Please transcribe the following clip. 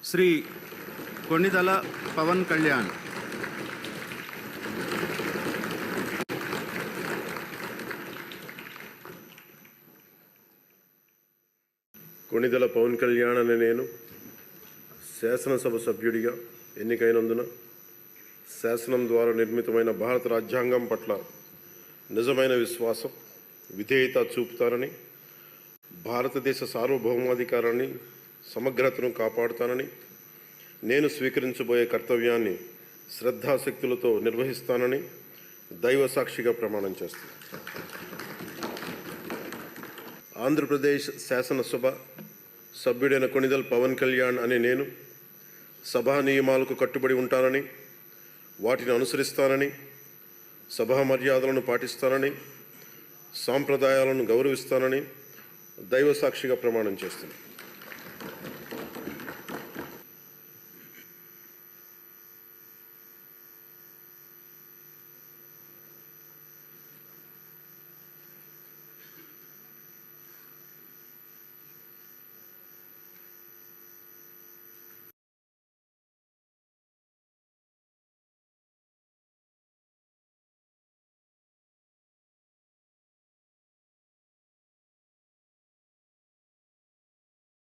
శ్రీ కొణిదల పవన్ కళ్యాణ్. కొణిదల పవన్ కళ్యాణ్ అనే నేను శాసనసభ సభ్యుడిగా ఎన్నికైనందున శాసనం ద్వారా నిర్మితమైన భారత రాజ్యాంగం పట్ల నిజమైన విశ్వాసం, విధేయత చూపుతానని, భారతదేశ సార్వభౌమాధికారాన్ని, సమగ్రతను కాపాడుతానని, నేను స్వీకరించబోయే కర్తవ్యాన్ని శ్రద్ధాశక్తులతో నిర్వహిస్తానని దైవ సాక్షిగా ప్రమాణం చేస్తాను. ఆంధ్రప్రదేశ్ శాసనసభ సభ్యుడైన కొణిదల్ పవన్ కళ్యాణ్ అనే నేను సభా నియమాలకు కట్టుబడి ఉంటానని, వాటిని అనుసరిస్తానని, సభా మర్యాదలను పాటిస్తానని, సాంప్రదాయాలను గౌరవిస్తానని దైవ సాక్షిగా ప్రమాణం చేస్తున్నాను.